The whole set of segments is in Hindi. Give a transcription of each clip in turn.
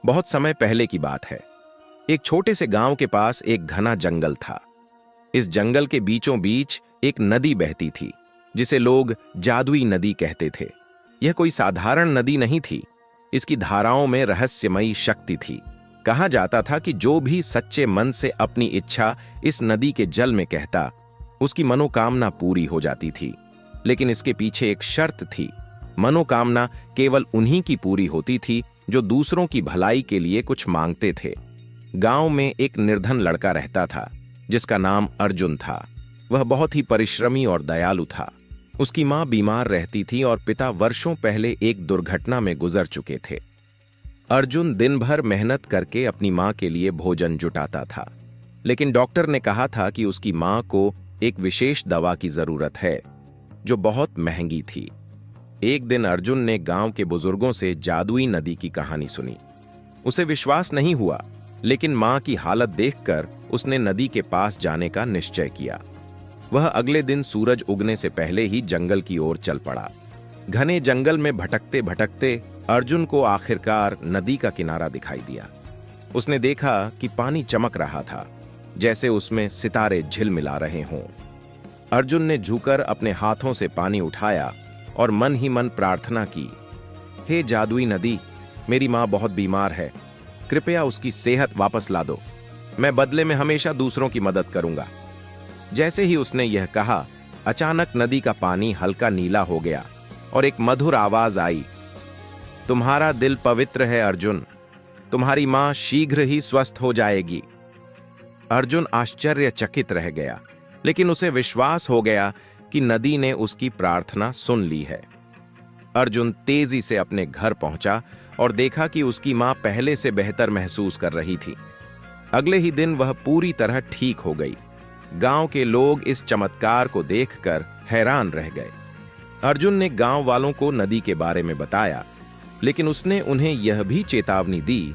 बहुत समय पहले की बात है। एक छोटे से गांव के पास एक घना जंगल था। इस जंगल के बीचों बीच एक नदी बहती थी, जिसे लोग जादुई नदी कहते थे। यह कोई साधारण नदी नहीं थी। इसकी धाराओं में रहस्यमयी शक्ति थी। कहा जाता था कि जो भी सच्चे मन से अपनी इच्छा इस नदी के जल में कहता, उसकी मनोकामना पूरी हो जाती थी। लेकिन इसके पीछे एक शर्त थी। मनोकामना केवल उन्हीं की पूरी होती थी जो दूसरों की भलाई के लिए कुछ मांगते थे। गांव में एक निर्धन लड़का रहता था, जिसका नाम अर्जुन था। वह बहुत ही परिश्रमी और दयालु था। उसकी मां बीमार रहती थी और पिता वर्षों पहले एक दुर्घटना में गुजर चुके थे। अर्जुन दिन भर मेहनत करके अपनी मां के लिए भोजन जुटाता था, लेकिन डॉक्टर ने कहा था कि उसकी मां को एक विशेष दवा की जरूरत है, जो बहुत महंगी थी। एक दिन अर्जुन ने गांव के बुजुर्गों से जादुई नदी की कहानी सुनी। उसे विश्वास नहीं हुआ, लेकिन मां की हालत देखकर उसने नदी के पास जाने का निश्चय किया। वह अगले दिन सूरज उगने से पहले ही जंगल की ओर चल पड़ा। घने जंगल में भटकते भटकते अर्जुन को आखिरकार नदी का किनारा दिखाई दिया। उसने देखा कि पानी चमक रहा था, जैसे उसमें सितारे झिलमिला रहे हों। अर्जुन ने झुककर अपने हाथों से पानी उठाया और मन ही मन प्रार्थना की, हे जादुई नदी, मेरी मां बहुत बीमार है, कृपया उसकी सेहत वापस ला दो। मैं बदले में हमेशा दूसरों की मदद करूंगा। जैसे ही उसने यह कहा, अचानक नदी का पानी हल्का नीला हो गया और एक मधुर आवाज आई, तुम्हारा दिल पवित्र है अर्जुन, तुम्हारी मां शीघ्र ही स्वस्थ हो जाएगी। अर्जुन आश्चर्यचकित रह गया, लेकिन उसे विश्वास हो गया कि नदी ने उसकी प्रार्थना सुन ली है। अर्जुन तेजी से अपने घर पहुंचा और देखा कि उसकी मां पहले से बेहतर महसूस कर रही थी। अगले ही दिन वह पूरी तरह ठीक हो गई। गांव के लोग इस चमत्कार को देखकर हैरान रह गए। अर्जुन ने गांव वालों को नदी के बारे में बताया, लेकिन उसने उन्हें यह भी चेतावनी दी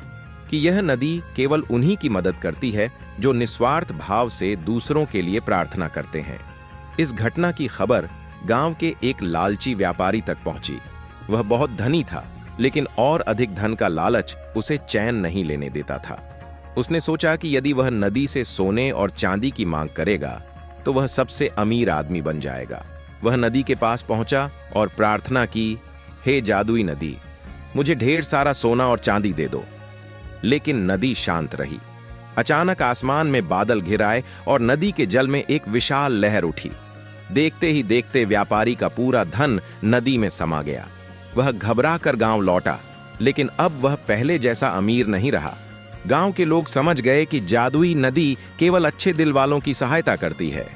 कि यह नदी केवल उन्हीं की मदद करती है जो निस्वार्थ भाव से दूसरों के लिए प्रार्थना करते हैं। इस घटना की खबर गांव के एक लालची व्यापारी तक पहुंची। वह बहुत धनी था, लेकिन और अधिक धन का लालच उसे चैन नहीं लेने देता था। उसने सोचा कि यदि वह नदी से सोने और चांदी की मांग करेगा तो वह सबसे अमीर आदमी बन जाएगा। वह नदी के पास पहुंचा और प्रार्थना की, हे जादुई नदी, मुझे ढेर सारा सोना और चांदी दे दो। लेकिन नदी शांत रही। अचानक आसमान में बादल घिर आए और नदी के जल में एक विशाल लहर उठी। देखते ही देखते व्यापारी का पूरा धन नदी में समा गया। वह घबरा कर गांव लौटा, लेकिन अब वह पहले जैसा अमीर नहीं रहा। गांव के लोग समझ गए कि जादुई नदी केवल अच्छे दिल वालों की सहायता करती है।